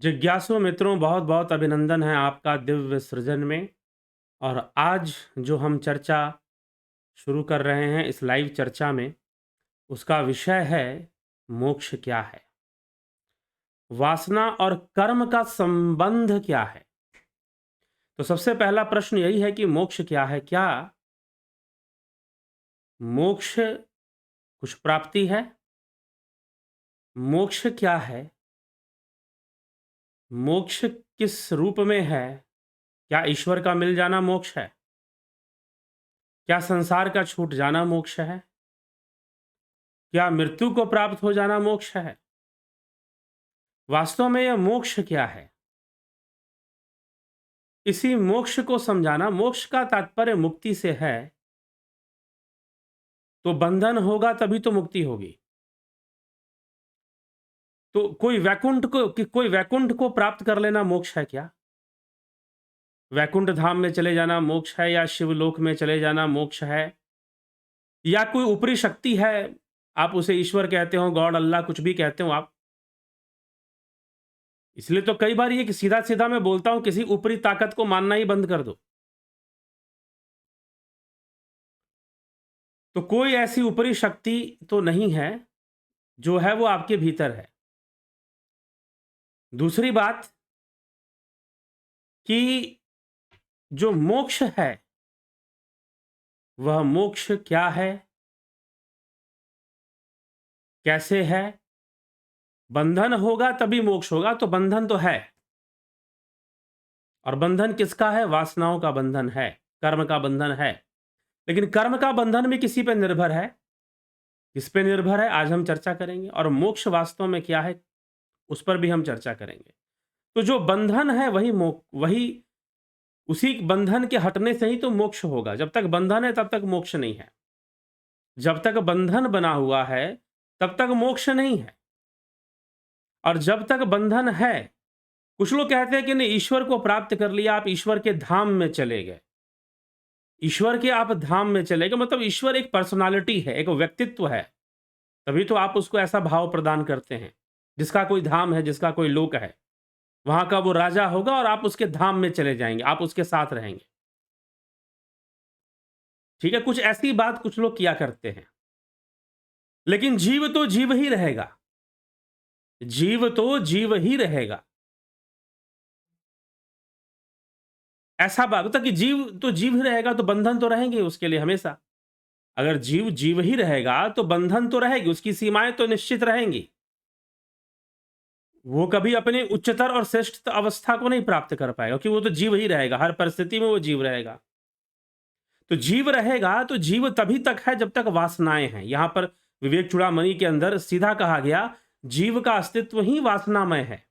जिज्ञासु मित्रों, बहुत बहुत अभिनंदन है आपका दिव्य सृजन में। और आज जो हम चर्चा शुरू कर रहे हैं इस लाइव चर्चा में, उसका विषय है मोक्ष क्या है, वासना और कर्म का संबंध क्या है। तो सबसे पहला प्रश्न यही है कि मोक्ष क्या है। क्या मोक्ष कुछ प्राप्ति है? मोक्ष क्या है? मोक्ष किस रूप में है? क्या ईश्वर का मिल जाना मोक्ष है? क्या संसार का छूट जाना मोक्ष है? क्या मृत्यु को प्राप्त हो जाना मोक्ष है? वास्तव में यह मोक्ष क्या है? इसी मोक्ष को समझाना। मोक्ष का तात्पर्य मुक्ति से है, तो बंधन होगा तभी तो मुक्ति होगी। तो कोई वैकुंठ को प्राप्त कर लेना मोक्ष है क्या? वैकुंठ धाम में चले जाना मोक्ष है, या शिवलोक में चले जाना मोक्ष है, या कोई ऊपरी शक्ति है, आप उसे ईश्वर कहते हो, गॉड, अल्लाह, कुछ भी कहते हो आप। इसलिए तो कई बार ये कि सीधा सीधा मैं बोलता हूं, किसी ऊपरी ताकत को मानना ही बंद कर दो। तो कोई ऐसी ऊपरी शक्ति तो नहीं है, जो है वो आपके भीतर है। दूसरी बात कि जो मोक्ष है, वह मोक्ष क्या है, कैसे है? बंधन होगा तभी मोक्ष होगा, तो बंधन तो है। और बंधन किसका है? वासनाओं का बंधन है, कर्म का बंधन है। लेकिन कर्म का बंधन भी किसी पे निर्भर है। किस पे निर्भर है, आज हम चर्चा करेंगे। और मोक्ष वास्तव में क्या है, उस पर भी हम चर्चा करेंगे। तो जो बंधन है वही उसी बंधन के हटने से ही तो मोक्ष होगा। जब तक बंधन है तब तक मोक्ष नहीं है। जब तक बंधन बना हुआ है तब तक मोक्ष नहीं है। और जब तक बंधन है, कुछ लोग कहते हैं कि नहीं, ईश्वर को प्राप्त कर लिया, आप ईश्वर के धाम में चले गए। ईश्वर के आप धाम में चले गए मतलब ईश्वर एक पर्सनालिटी है, एक व्यक्तित्व है। तभी तो आप उसको ऐसा भाव प्रदान करते हैं। जिसका कोई धाम है, जिसका कोई लोक है, वहां का वो राजा होगा और आप उसके धाम में चले जाएंगे, आप उसके साथ रहेंगे। ठीक है, कुछ ऐसी बात कुछ लोग किया करते हैं। लेकिन जीव तो जीव ही रहेगा। जीव तो जीव ही रहेगा। ऐसा बात होता कि जीव तो जीव ही रहेगा, तो बंधन तो रहेंगे उसके लिए हमेशा। अगर जीव जीव ही रहेगा तो बंधन तो रहेगी, उसकी सीमाएं तो निश्चित रहेंगी। वो कभी अपनी उच्चतर और श्रेष्ठ अवस्था को नहीं प्राप्त कर पाएगा, क्योंकि वो तो जीव ही रहेगा, हर परिस्थिति में वो जीव रहेगा। तो जीव रहेगा तो जीव तभी तक है जब तक वासनाएं हैं। यहां पर विवेक चूड़ामणि के अंदर सीधा कहा गया, जीव का अस्तित्व ही वासनामय है।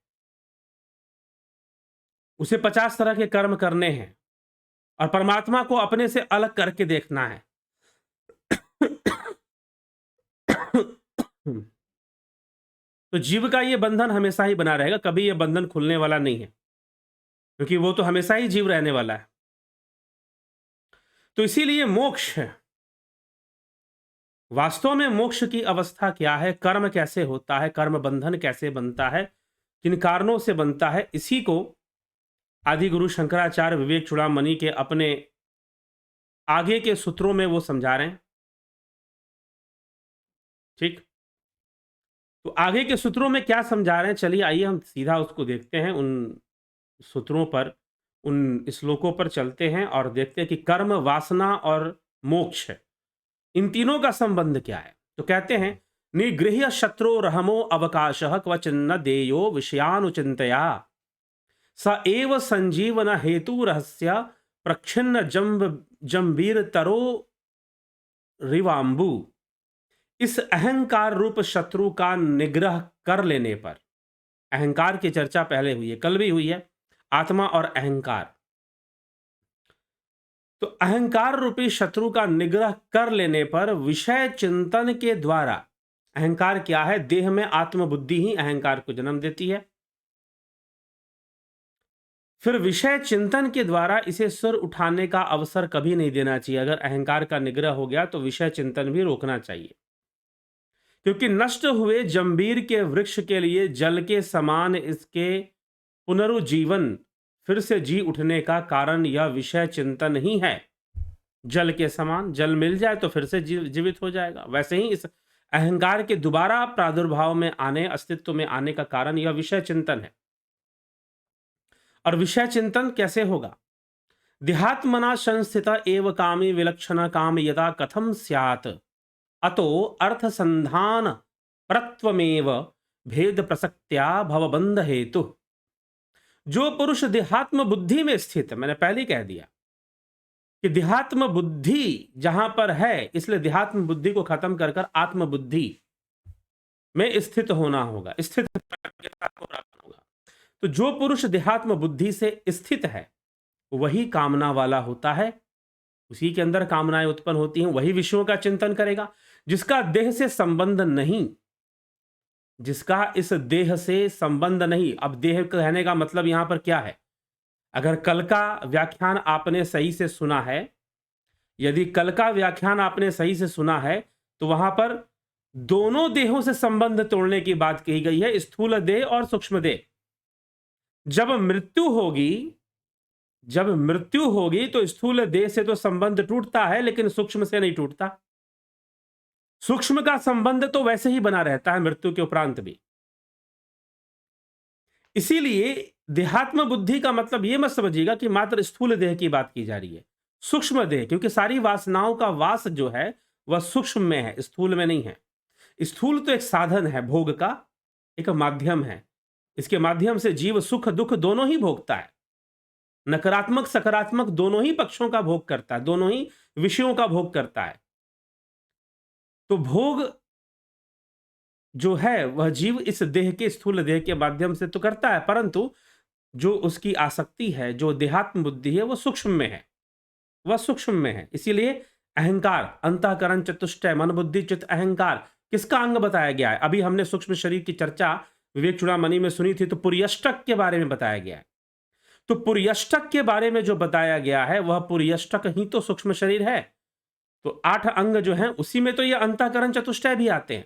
उसे 50 तरह के कर्म करने हैं और परमात्मा को अपने से अलग करके देखना है। तो जीव का ये बंधन हमेशा ही बना रहेगा, कभी ये बंधन खुलने वाला नहीं है, क्योंकि वो तो हमेशा ही जीव रहने वाला है। तो इसीलिए मोक्ष, वास्तव में मोक्ष की अवस्था क्या है, कर्म कैसे होता है, कर्म बंधन कैसे बनता है, किन कारणों से बनता है, इसी को आदि गुरु शंकराचार्य विवेक चूड़ामणि के अपने आगे के सूत्रों में वो समझा रहे हैं। ठीक, तो आगे के सूत्रों में क्या समझा रहे हैं, चलिए आइए हम सीधा उसको देखते हैं। उन सूत्रों पर, उन श्लोकों पर चलते हैं और देखते हैं कि कर्म, वासना और मोक्ष, इन तीनों का संबंध क्या है। तो कहते हैं, निगृह्य शत्रु रहमो अवकाश क्वचिन्न देयो विषयानुचिंतया स एव संजीवन हेतु रहस्य प्रच्छिन्न जंबीर तरो रिवाम्बु। इस अहंकार रूप शत्रु का निग्रह कर लेने पर, अहंकार की चर्चा पहले हुई है, कल भी हुई है, आत्मा और अहंकार। तो अहंकार रूपी शत्रु का निग्रह कर लेने पर विषय चिंतन के द्वारा, अहंकार क्या है, देह में आत्मबुद्धि ही अहंकार को जन्म देती है। फिर विषय चिंतन के द्वारा इसे सिर उठाने का अवसर कभी नहीं देना चाहिए। अगर अहंकार का निग्रह हो गया तो विषय चिंतन भी रोकना चाहिए, क्योंकि नष्ट हुए जंबीर के वृक्ष के लिए जल के समान इसके पुनरुज्जीवन, फिर से जी उठने का कारण यह विषय चिंतन ही है। जल के समान, जल मिल जाए तो फिर से जीवित हो जाएगा। वैसे ही इस अहंकार के दोबारा प्रादुर्भाव में आने, अस्तित्व में आने का कारण यह विषय चिंतन है। और विषय चिंतन कैसे होगा? देहात्मना संस्थित एव कामी विलक्षण काम यदा कथम स्यात्, अतो अर्थसंधान परत्वमेव भेद प्रसक्त्या भवबंध हेतु। जो पुरुष देहात्म बुद्धि में स्थित, मैंने पहले कह दिया कि देहात्म बुद्धि जहां पर है, इसलिए देहात्म बुद्धि को खत्म कर कर आत्म बुद्धि में स्थित होना होगा, स्थित होगा। तो जो पुरुष देहात्म बुद्धि से स्थित है वही कामना वाला होता है, उसी के अंदर कामनाएं उत्पन्न होती हैं, वही विषयों का चिंतन करेगा। जिसका देह से संबंध नहीं, जिसका इस देह से संबंध नहीं, अब देह कहने का मतलब यहां पर क्या है? अगर कल का व्याख्यान आपने सही से सुना है, यदि कल का व्याख्यान आपने सही से सुना है, तो वहां पर दोनों देहों से संबंध तोड़ने की बात कही गई है, स्थूल देह और सूक्ष्म देह। जब मृत्यु होगी तो स्थूल देह से तो संबंध टूटता है, लेकिन सूक्ष्म से नहीं टूटता। सूक्ष्म का संबंध तो वैसे ही बना रहता है मृत्यु के उपरांत भी। इसीलिए देहात्म बुद्धि का मतलब यह मत समझिएगा कि मात्र स्थूल देह की बात की जा रही है, सूक्ष्म देह, क्योंकि सारी वासनाओं का वास जो है वह सूक्ष्म में है, स्थूल में नहीं है। स्थूल तो एक साधन है, भोग का एक माध्यम है, इसके माध्यम से जीव सुख दुख दोनों ही भोगता है, नकारात्मक सकारात्मक दोनों ही पक्षों का भोग करता है, दोनों ही विषयों का भोग करता है। तो भोग जो है वह जीव इस देह के, स्थूल देह के माध्यम से तो करता है, परंतु जो उसकी आसक्ति है, जो देहात्म बुद्धि है, वह सूक्ष्म में है, वह सूक्ष्म में है। इसीलिए अहंकार, अंतःकरण चतुष्टय, मन बुद्धि चित्त अहंकार किसका अंग बताया गया है? अभी हमने सूक्ष्म शरीर की चर्चा विवेक चूड़ामणि में सुनी थी, तो पुर्यष्टक के बारे में बताया गया है। तो पुर्यष्टक के बारे में जो बताया गया है वह पुर्यष्टक ही तो सूक्ष्म शरीर है। तो 8 अंग जो हैं उसी में तो ये अंतःकरण चतुष्टय भी आते हैं,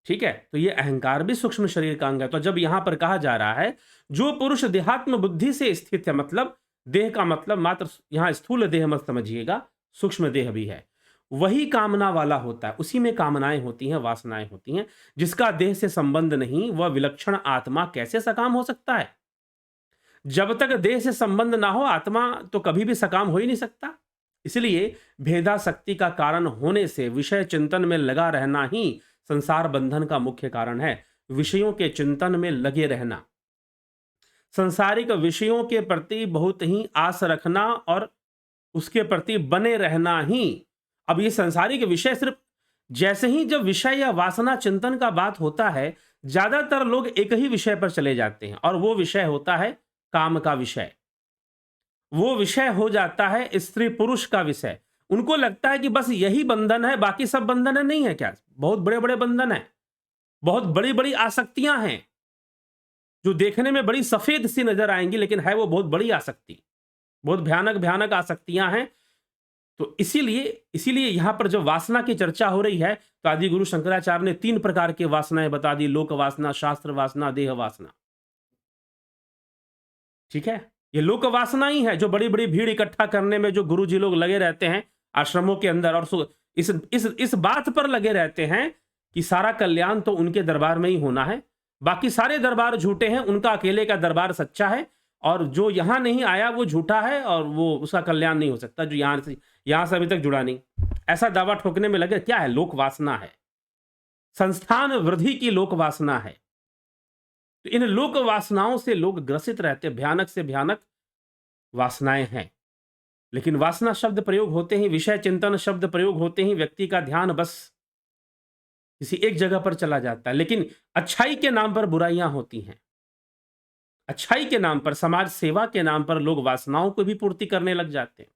ठीक है? तो ये अहंकार भी सूक्ष्म शरीर का अंग है। तो जब यहां पर कहा जा रहा है जो पुरुष देहात्म बुद्धि से स्थित है, मतलब देह का मतलब मात्र यहां स्थूल देह मत समझिएगा, सूक्ष्म देह भी है, वही कामना वाला होता है, उसी में कामनाएं होती हैं, वासनाएं होती हैं। जिसका देह से संबंध नहीं, वह विलक्षण आत्मा कैसे सकाम हो सकता है? जब तक देह से संबंध ना हो, आत्मा तो कभी भी सकाम हो ही नहीं सकता। इसलिए भेदासक्ति का कारण होने से विषय चिंतन में लगा रहना ही संसार बंधन का मुख्य कारण है। विषयों के चिंतन में लगे रहना, संसारिक विषयों के प्रति बहुत ही आस रखना और उसके प्रति बने रहना ही। अब ये संसारिक विषय सिर्फ, जैसे ही जब विषय या वासना चिंतन का बात होता है, ज्यादातर लोग एक ही विषय पर चले जाते हैं, और वो विषय होता है काम का विषय। वो विषय हो जाता है स्त्री पुरुष का विषय। उनको लगता है कि बस यही बंधन है, बाकी सब बंधन नहीं है क्या? बहुत बड़े बड़े बंधन है, बहुत बड़ी बड़ी आसक्तियां हैं जो देखने में बड़ी सफेद सी नजर आएंगी, लेकिन है वो बहुत बड़ी आसक्ति, बहुत भयानक भयानक आसक्तियां हैं। तो इसीलिए यहां पर जब वासना की चर्चा हो रही है, तो आदि गुरु शंकराचार्य ने 3 प्रकार की वासनाएं बता दी, लोक वासना, शास्त्र वासना, देह वासना। ठीक है, ये लोक वासना ही है जो बड़ी बड़ी भीड़ इकट्ठा करने में जो गुरुजी लोग लगे रहते हैं आश्रमों के अंदर, और इस बात पर लगे रहते हैं कि सारा कल्याण तो उनके दरबार में ही होना है, बाकी सारे दरबार झूठे हैं, उनका अकेले का दरबार सच्चा है, और जो यहां नहीं आया वो झूठा है, और वो उसका कल्याण नहीं हो सकता जो यहां से अभी तक जुड़ा नहीं। ऐसा दावा ठोकने में लगे। क्या है? लोक वासना है, संस्थान वृद्धि की लोक वासना है। तो इन लोक वासनाओं से लोग ग्रसित रहते, भयानक से भयानक वासनाएं हैं। लेकिन वासना शब्द प्रयोग होते ही, विषय चिंतन शब्द प्रयोग होते ही व्यक्ति का ध्यान बस किसी एक जगह पर चला जाता है। लेकिन अच्छाई के नाम पर बुराइयां होती हैं, अच्छाई के नाम पर, समाज सेवा के नाम पर लोग वासनाओं को भी पूर्ति करने लग जाते हैं,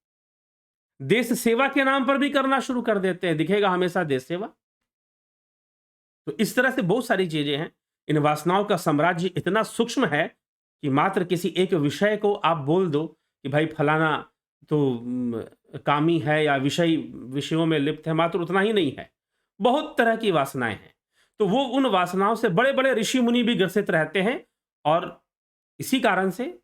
देश सेवा के नाम पर भी करना शुरू कर देते हैं, दिखेगा हमेशा देश सेवा। तो इस तरह से बहुत सारी चीजें हैं। इन वासनाओं का साम्राज्य इतना सूक्ष्म है कि मात्र किसी एक विषय को आप बोल दो कि भाई फलाना तो कामी है या विषयों में लिप्त है, मात्र उतना ही नहीं है, बहुत तरह की वासनाएं हैं। तो वो उन वासनाओं से बड़े बड़े ऋषि मुनि भी ग्रसित रहते हैं, और इसी कारण से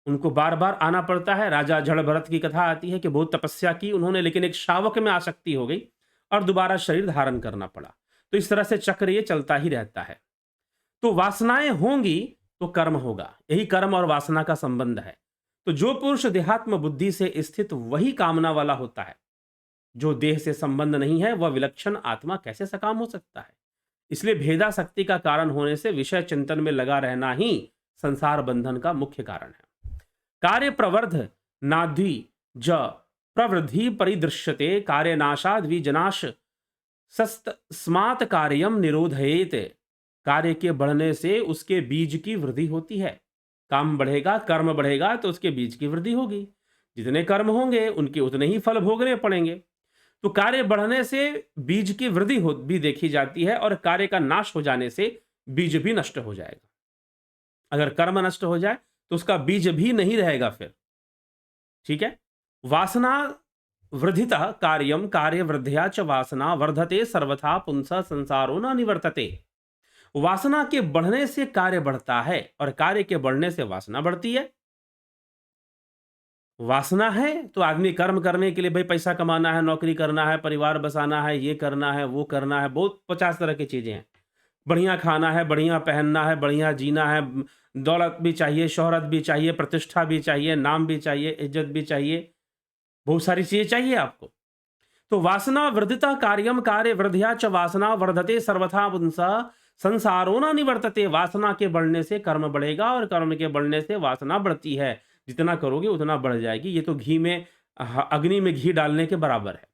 उनको बार-बार आना पड़ता है। राजा जड़ भरत की कथा आती है कि बहुत तपस्या की उन्होंने, लेकिन एक शावक में आसक्ति हो गई और दोबारा शरीर धारण करना पड़ा। तो इस तरह से चक्र ये चलता ही रहता है। तो वासनाएँ होंगी तो कर्म होगा। यही कर्म और वासना का संबंध है। तो जो पुरुष देहात्म बुद्धि से स्थित वही कामना वाला होता है। जो देह से संबंध नहीं है वह विलक्षण आत्मा कैसे सकाम हो सकता है? इसलिए भेदासक्ति का कारण होने से विषय चिंतन में लगा रहना ही संसार बंधन का मुख्य कारण है। कार्य प्रवर्ध नाद्धि ज प्रवृद्धि परिदृश्यते कार्यनाशाद विजनाश सस्तस्मात् कार्यम निरोधयेत। कार्य के बढ़ने से उसके बीज की वृद्धि होती है। काम बढ़ेगा, कर्म बढ़ेगा तो उसके बीज की वृद्धि होगी। जितने कर्म होंगे उनके उतने ही फल भोगने पड़ेंगे। तो कार्य बढ़ने से बीज की वृद्धि हो भी देखी जाती है और कार्य का नाश हो जाने से बीज भी नष्ट हो जाएगा। अगर कर्म नष्ट हो जाए तो उसका बीज भी नहीं रहेगा फिर। ठीक है? वासना वृद्धितः कार्यम कार्य वृद्धिया च वासना वर्धते सर्वथा पुंसः संसारो न निवर्तते। वासना के बढ़ने से कार्य बढ़ता है और कार्य के बढ़ने से वासना बढ़ती है। वासना है तो आदमी कर्म करने के लिए भाई पैसा कमाना है, नौकरी करना है, परिवार बसाना है, ये करना है, वो करना है, बहुत 50 तरह की चीजें हैं। बढ़िया खाना है, बढ़िया पहनना है, बढ़िया जीना है, दौलत भी चाहिए, शोहरत भी चाहिए, प्रतिष्ठा भी चाहिए, नाम भी चाहिए, इज्जत भी चाहिए, बहुत सारी चीजें चाहिए आपको। तो वासना वृद्धिता कार्यम कार्य वृद्धिया च वासना वर्धते सर्वथा पुंसः संसारो न निवर्तते। वासना के बढ़ने से कर्म बढ़ेगा और कर्म के बढ़ने से वासना बढ़ती है। जितना करोगे उतना बढ़ जाएगी। ये तो घी में अग्नि में घी डालने के बराबर है।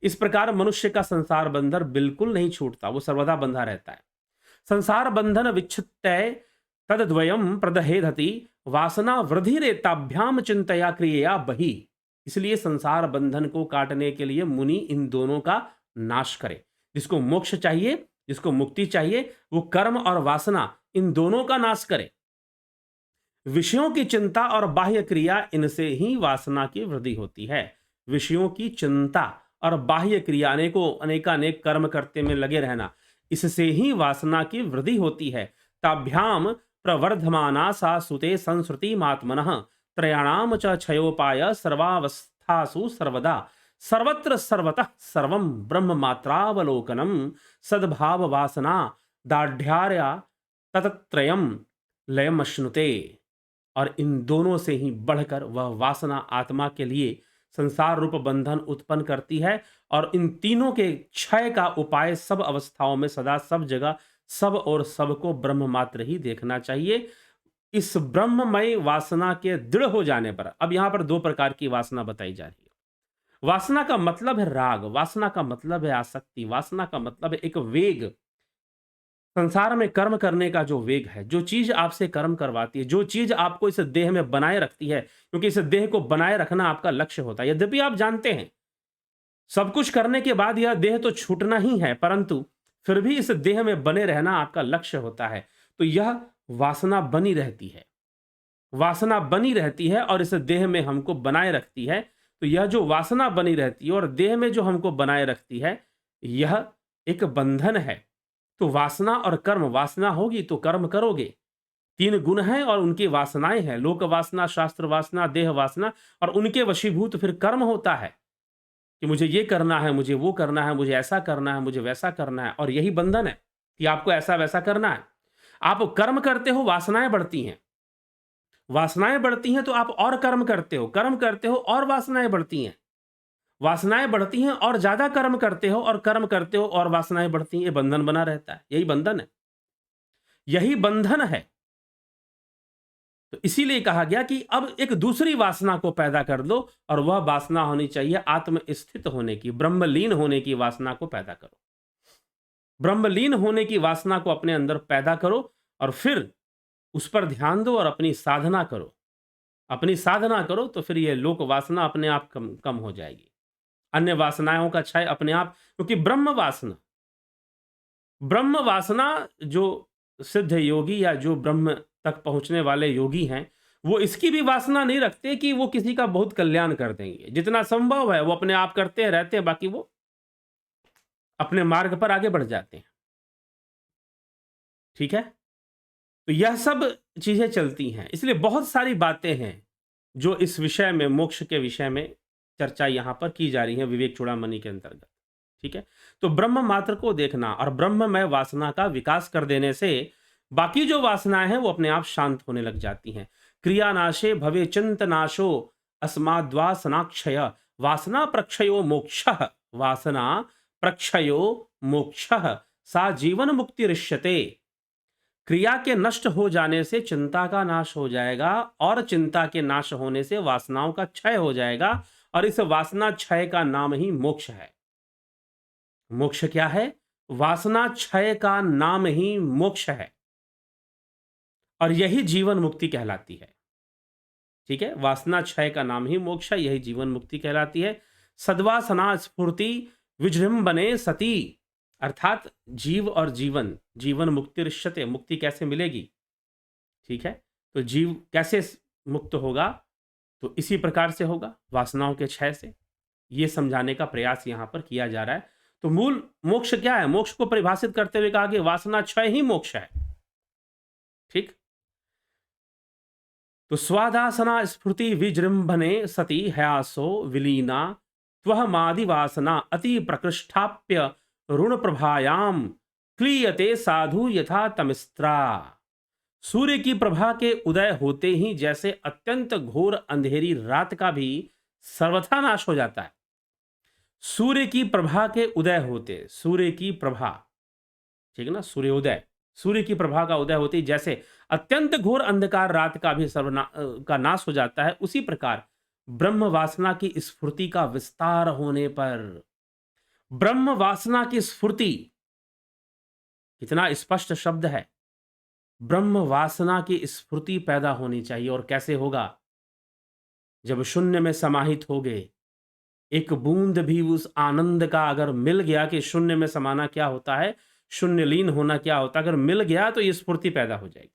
इस प्रकार मनुष्य का संसार बंधन बिल्कुल नहीं छूटता, वो सर्वदा बंधा रहता है। संसार बंधन विच्छित्तय तद्वयम प्रदहेधति वासना वृद्धि रेताभ्याम चिंतया क्रियया बही। इसलिए संसार बंधन को काटने के लिए मुनि इन दोनों का नाश करे। जिसको मोक्ष चाहिए, जिसको मुक्ति चाहिए, वो कर्म और वासना इन दोनों का नाश करे। विषयों की चिंता और बाह्य क्रिया, इनसे ही वासना की वृद्धि होती है। विषयों की चिंता और बाह्य क्रिया, अनेकानेक कर्म करते में लगे रहना, इससे ही वासना की वृद्धि होती है। ताभ्याम प्रवर्धमाना सा सुते संस्कृति मात्मनः त्रयाणाम च क्षयोपाय सर्वावस्थासु सर्वदा सर्वत्र सर्वतः सर्वं ब्रह्म मात्रावलोकनम सद्भाव वासना दाढ़्यार्या ततत्रयम लयमश्नुते। और इन दोनों से ही बढ़कर वह वासना आत्मा के लिए संसार रूप बंधन उत्पन्न करती है। और इन तीनों के क्षय का उपाय सब अवस्थाओं में सदा सब जगह सब और सबको ब्रह्म मात्र ही देखना चाहिए। इस ब्रह्ममय वासना के दृढ़ हो जाने पर, अब यहां पर दो प्रकार की वासना बताई जा रही है। वासना का मतलब है राग, वासना का मतलब है आसक्ति, वासना का मतलब है एक वेग। संसार में कर्म करने का जो वेग है, जो चीज आपसे कर्म करवाती है, जो चीज आपको इस देह में बनाए रखती है, क्योंकि इस देह को बनाए रखना आपका लक्ष्य होता है। यद्यपि आप जानते हैं सब कुछ करने के बाद यह देह तो छूटना ही है, परंतु फिर भी इस देह में बने रहना आपका लक्ष्य होता है। तो यह वासना बनी रहती है, वासना बनी रहती है और इस देह में हमको बनाए रखती है। तो यह जो वासना बनी रहती है और देह में जो हमको बनाए रखती है, यह एक बंधन है। तो वासना और कर्म, वासना होगी तो कर्म करोगे। तीन गुण हैं और उनकी वासनाएं हैं, लोक वासना, शास्त्र वासना, देह वासना, और उनके वशीभूत फिर कर्म होता है कि मुझे ये करना है, मुझे वो करना है, मुझे ऐसा करना है, मुझे वैसा करना है। और यही बंधन है कि आपको ऐसा वैसा करना है। आप कर्म करते हो, वासनाएं बढ़ती हैं, वासनाएं बढ़ती हैं तो आप और कर्म करते हो, कर्म करते हो और वासनाएं बढ़ती हैं, वासनाएं बढ़ती हैं और ज्यादा कर्म करते हो, और कर्म करते हो और वासनाएं बढ़ती हैं। ये बंधन बना रहता है, यही बंधन है, यही बंधन है। तो इसीलिए कहा गया कि अब एक दूसरी वासना को पैदा कर दो, और वह वासना होनी चाहिए आत्म स्थित होने की, ब्रह्मलीन होने की वासना को पैदा करो। ब्रह्मलीन होने की वासना को अपने अंदर पैदा करो और फिर उस पर ध्यान दो और अपनी साधना करो। अपनी साधना करो तो फिर ये लोक वासना अपने आप कम कम हो जाएगी, अन्य वासनाओं का क्षय अपने आप। क्योंकि ब्रह्म वासना जो सिद्ध योगी या जो ब्रह्म तक पहुंचने वाले योगी हैं, वो इसकी भी वासना नहीं रखते कि वो किसी का बहुत कल्याण कर देंगे। जितना संभव है वो अपने आप करते रहते हैं, बाकी वो अपने मार्ग पर आगे बढ़ जाते हैं। ठीक है? तो यह सब चीजें चलती हैं, इसलिए बहुत सारी बातें हैं जो इस विषय में, मोक्ष के विषय में चर्चा यहां पर की जा रही है विवेक चूड़ामणि के अंतर्गत। ठीक है, तो ब्रह्म मात्र को देखना और ब्रह्ममय वासना का विकास कर देने से बाकी जो वासनाएं हैं वो अपने आप शांत होने लग जाती हैं। क्रिया नाशे भवे चिंत नाशो अस्माद्वासनाक्षय वासना प्रक्षयो मोक्षः वासना प्रक्षयो मोक्षः सा जीवन मुक्ति ऋष्यते। क्रिया के नष्ट हो जाने से चिंता का नाश हो जाएगा और चिंता के नाश होने से वासनाओं का क्षय हो जाएगा और इस वासना क्षय का नाम ही मोक्ष है। मोक्ष क्या है? वासना क्षय का नाम ही मोक्ष है और यही जीवन मुक्ति कहलाती है। ठीक है, वासना क्षय का नाम ही मोक्ष है, यही जीवन मुक्ति कहलाती है। सद्वासना स्फूर्ति विजृंभणे सती, अर्थात जीव और जीवन, जीवन मुक्ति ऋष्यते, मुक्ति कैसे मिलेगी? ठीक है, तो जीव कैसे मुक्त होगा? तो इसी प्रकार से होगा, वासनाओं के क्षय से। ये समझाने का प्रयास यहां पर किया जा रहा है। तो मूल मोक्ष क्या है? मोक्ष को परिभाषित करते हुए कहा कि वासना क्षय ही मोक्ष है। ठीक, तो स्वादासना स्फूर्ति विजृंभणे सती ह्यासो विलीना त्वहमादि वासना अति प्रकृष्टाप्य ऋण प्रभायाम क्लियते साधु यथा तमिस्त्रा। सूर्य की प्रभा के उदय होते ही जैसे अत्यंत घोर अंधेरी रात का भी सर्वथा नाश हो जाता है। सूर्य की प्रभा के उदय होते, सूर्य की प्रभा, ठीक है ना, सूर्योदय, सूर्य की प्रभा का उदय होते ही जैसे अत्यंत घोर अंधकार रात का भी का नाश हो जाता है, उसी प्रकार ब्रह्म वासना की स्फूर्ति का विस्तार होने पर, ब्रह्म वासना की स्फूर्ति, कितना स्पष्ट शब्द है, ब्रह्म वासना की स्फूर्ति पैदा होनी चाहिए। और कैसे होगा? जब शून्य में समाहित हो गए, एक बूंद भी उस आनंद का अगर मिल गया कि शून्य में समाना क्या होता है, शून्य लीन होना क्या होता है, अगर मिल गया तो ये स्फूर्ति पैदा हो जाएगी।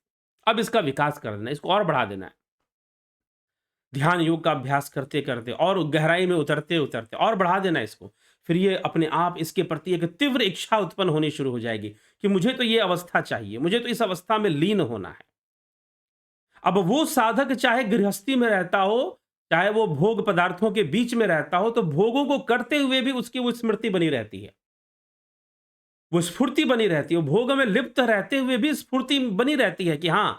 अब इसका विकास कर देना, इसको और बढ़ा देना है, ध्यान योग का अभ्यास करते करते और गहराई में उतरते उतरते और बढ़ा देना इसको। फिर ये अपने आप इसके प्रति एक तीव्र इच्छा उत्पन्न होनी शुरू हो जाएगी कि मुझे तो ये अवस्था चाहिए, मुझे तो इस अवस्था में लीन होना है। अब वो साधक चाहे गृहस्थी में रहता हो, चाहे वो भोग पदार्थों के बीच में रहता हो, तो भोगों को करते हुए भी उसकी वो स्मृति बनी रहती है, वो स्फूर्ति बनी रहती है। भोग में लिप्त रहते हुए भी स्फूर्ति बनी रहती है कि हां,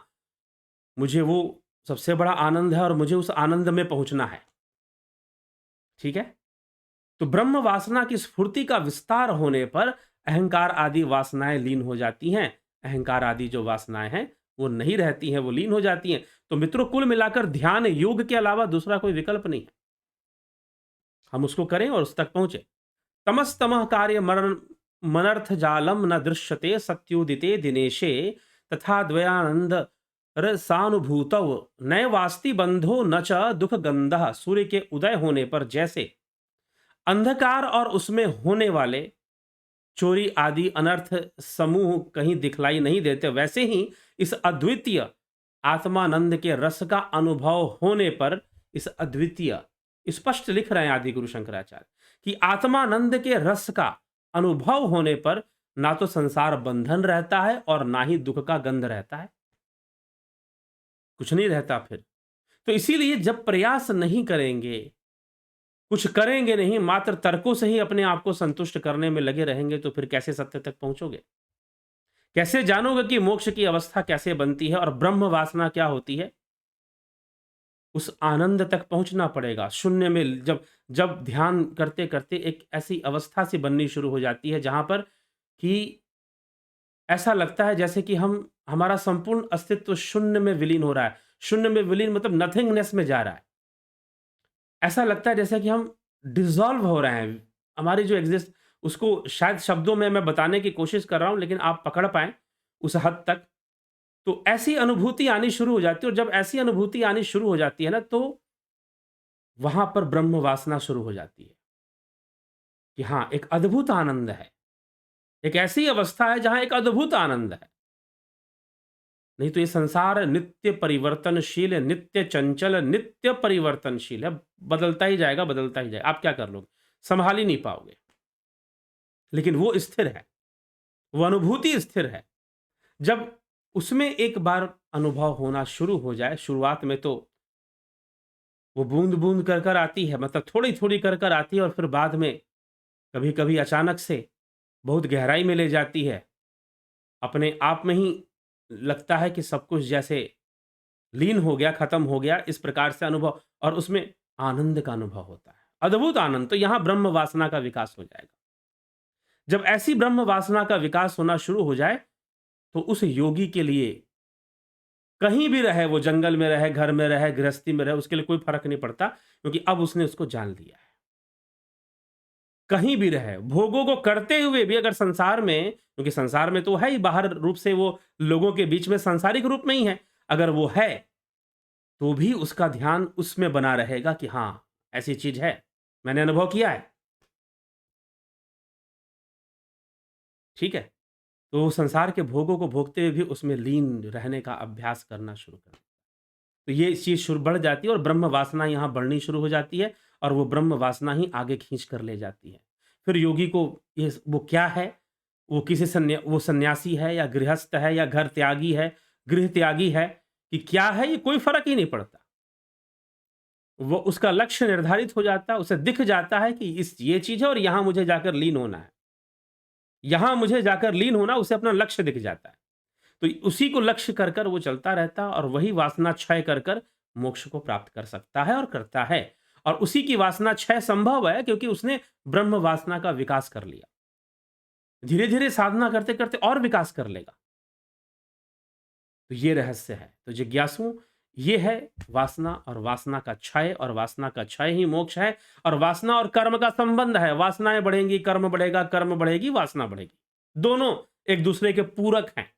मुझे वो सबसे बड़ा आनंद है और मुझे उस आनंद में पहुंचना है। ठीक है, तो ब्रह्म वासना की स्फूर्ति का विस्तार होने पर अहंकार आदि वासनाएं लीन हो जाती हैं। अहंकार आदि जो वासनाएं हैं वो नहीं रहती हैं, वो लीन हो जाती हैं। तो मित्रों, कुल मिलाकर ध्यान योग के अलावा दूसरा कोई विकल्प नहीं है। हम उसको करें और उस तक पहुंचे। तमस्तमः कार्य मरण मनर्थ जालम न दृश्यते सत्योदिते दिनेशे तथा द्वयानंद रसानुभूतौ नैवास्ति बंधो न च दुख गंधः। सूर्य के उदय होने पर जैसे अंधकार और उसमें होने वाले चोरी आदि अनर्थ समूह कहीं दिखलाई नहीं देते, वैसे ही इस अद्वितीय आत्मानंद के रस का अनुभव होने पर, इस अद्वितीय, स्पष्ट लिख रहे हैं आदि गुरु शंकराचार्य कि आत्मानंद के रस का अनुभव होने पर ना तो संसार बंधन रहता है और ना ही दुख का गंध रहता है, कुछ नहीं रहता फिर। तो इसीलिए जब प्रयास नहीं करेंगे, कुछ करेंगे नहीं, मात्र तर्कों से ही अपने आप को संतुष्ट करने में लगे रहेंगे, तो फिर कैसे सत्य तक पहुंचोगे? कैसे जानोगे कि मोक्ष की अवस्था कैसे बनती है और ब्रह्म वासना क्या होती है? उस आनंद तक पहुंचना पड़ेगा। शून्य में जब जब ध्यान करते करते एक ऐसी अवस्था सी बननी शुरू हो जाती है जहां पर कि ऐसा लगता है जैसे कि हमारा संपूर्ण अस्तित्व शून्य में विलीन हो रहा है। शून्य में विलीन मतलब नथिंगनेस में जा रहा है। ऐसा लगता है जैसे कि हम डिसॉल्व हो रहे हैं। हमारी जो एग्जिस्ट, उसको शायद शब्दों में मैं बताने की कोशिश कर रहा हूं, लेकिन आप पकड़ पाएं उस हद तक। तो ऐसी अनुभूति आनी शुरू हो जाती है और जब ऐसी अनुभूति आनी शुरू हो जाती है ना, तो वहां पर ब्रह्म वासना शुरू हो जाती है कि हाँ, एक अद्भुत आनंद है, एक ऐसी अवस्था है जहां एक अद्भुत आनंद है। नहीं तो ये संसार नित्य परिवर्तनशील है, नित्य चंचल, नित्य परिवर्तनशील है, बदलता ही जाएगा, बदलता ही जाएगा। आप क्या कर लोगे? संभाल ही नहीं पाओगे। लेकिन वो स्थिर है, वो अनुभूति स्थिर है। जब उसमें एक बार अनुभव होना शुरू हो जाए, शुरुआत में तो वो बूँद-बूँद कर आती है, मतलब थोड़ी-थोड़ी कर आती है और फिर बाद में कभी-कभी अचानक से बहुत गहराई में ले जाती है। अपने आप में ही लगता है कि सब कुछ जैसे लीन हो गया, खत्म हो गया, इस प्रकार से अनुभव, और उसमें आनंद का अनुभव होता है। अद्भुत आनंद, तो यहाँ ब्रह्म वासना का विकास हो जाएगा। जब ऐसी ब्रह्म वासना का विकास होना शुरू हो जाए, तो उस योगी के लिए कहीं भी रहे, वो जंगल में रहे, घर में रहे, गृहस्थी में रहे, उसके लिए कोई फ़र्क नहीं पड़ता, क्योंकि अब उसने उसको जान लिया है। कहीं भी रहे, भोगों को करते हुए भी अगर संसार में, क्योंकि संसार में तो है ही, बाहर रूप से वो लोगों के बीच में सांसारिक रूप में ही है, अगर वो है, तो भी उसका ध्यान उसमें बना रहेगा कि हाँ, ऐसी चीज़ है, मैंने अनुभव किया है। ठीक है? तो वो संसार के भोगों को भोगते हुए भी उसमें लीन रहने का अभ्यास करना शुरू कर, तो ये चीज़ शुरू बढ़ जाती है और ब्रह्म वासना यहाँ बढ़नी शुरू हो जाती है और वो ब्रह्म वासना ही आगे खींच कर ले जाती है। फिर योगी को ये वो क्या है? वो किसी वो सन्यासी है या गृहस्थ है या घर त्यागी है, गृह त्यागी है, कि क्या है, ये कोई फ़र्क ही नहीं पड़ता। वो उसका लक्ष्य निर्धारित हो जाता है, उसे दिख जाता है कि ये चीज़ है और यहाँ मुझे जाकर लीन होना है। यहाँ मुझे जाकर लीन होना, उसे अपना लक्ष्य दिख जाता है। तो उसी को लक्ष्य कर कर वो चलता रहता है और वही वासना क्षय कर कर मोक्ष को प्राप्त कर सकता है और करता है। और उसी की वासना क्षय संभव है क्योंकि उसने ब्रह्म वासना का विकास कर लिया। धीरे-धीरे साधना करते-करते और विकास कर लेगा। तो ये रहस्य है। तो जिज्ञासु, ये है वासना और वासना का क्षय, और वासना का क्षय ही मोक्ष है। और वासना और कर्म का संबंध है। वासनाएँ बढ़ेंगी, कर्म बढ़ेगा, कर्म बढ़ेगी, वासना बढ़ेगी। दोनों एक दूसरे के पूरक हैं।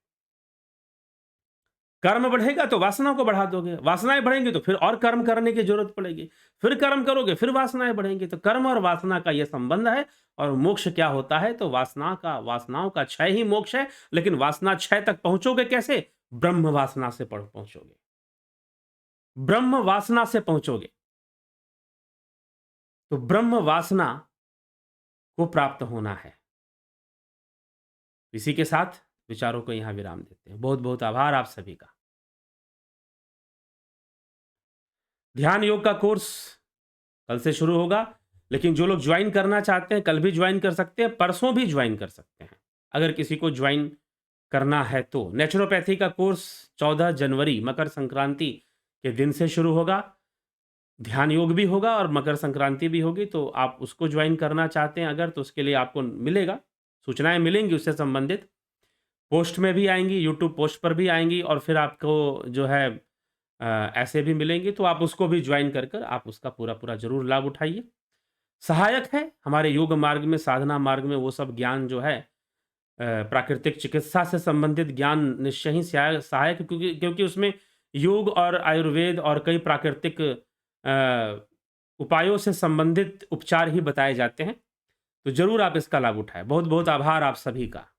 कर्म बढ़ेगा तो वासना को बढ़ा दोगे, वासनाएँ बढ़ेंगी तो फिर और कर्म करने की ज़रूरत पड़ेगी, फिर कर्म करोगे, फिर वासनाएँ बढ़ेंगी। तो कर्म और वासना का ये संबंध है। और मोक्ष क्या होता है? तो वासनाओं का क्षय ही मोक्ष है। लेकिन वासना क्षय तक पहुँचोगे कैसे? ब्रह्म वासना से पहुँचोगे। ब्रह्म वासना से पहुँचोगे। तो ब्रह्म वासना को प्राप्त होना है। इसी के साथ विचारों को यहाँ विराम देते हैं। बहुत-बहुत आभार आप सभी का। ध्यान योग का कोर्स कल से शुरू होगा, लेकिन जो लोग ज्वाइन करना चाहते हैं, कल भी ज्वाइन कर सकते हैं, परसों भी ज्वाइन कर सकते हैं, अगर किसी को ज्वाइन करना है तो। नेचुरोपैथी का कोर्स 14 जनवरी मकर संक्रांति के दिन से शुरू होगा। ध्यान योग भी होगा और मकर संक्रांति भी होगी, तो आप उसको ज्वाइन करना चाहते हैं अगर, तो उसके लिए आपको मिलेगा, सूचनाएँ मिलेंगी उससे संबंधित। पोस्ट में भी आएँगी, यूट्यूब पोस्ट पर भी आएँगी और फिर आपको जो है ऐसे भी मिलेंगी, तो आप उसको भी ज्वाइन कर आप उसका पूरा-पूरा ज़रूर लाभ उठाइए। सहायक है हमारे योग मार्ग में, साधना मार्ग में, वो सब ज्ञान जो है प्राकृतिक चिकित्सा से संबंधित ज्ञान निश्चय ही सहायक, क्योंकि क्योंकि उसमें योग और आयुर्वेद और कई प्राकृतिक उपायों से संबंधित उपचार ही बताए जाते हैं। तो ज़रूर आप इसका लाभ उठाएँ। बहुत-बहुत आभार आप सभी का।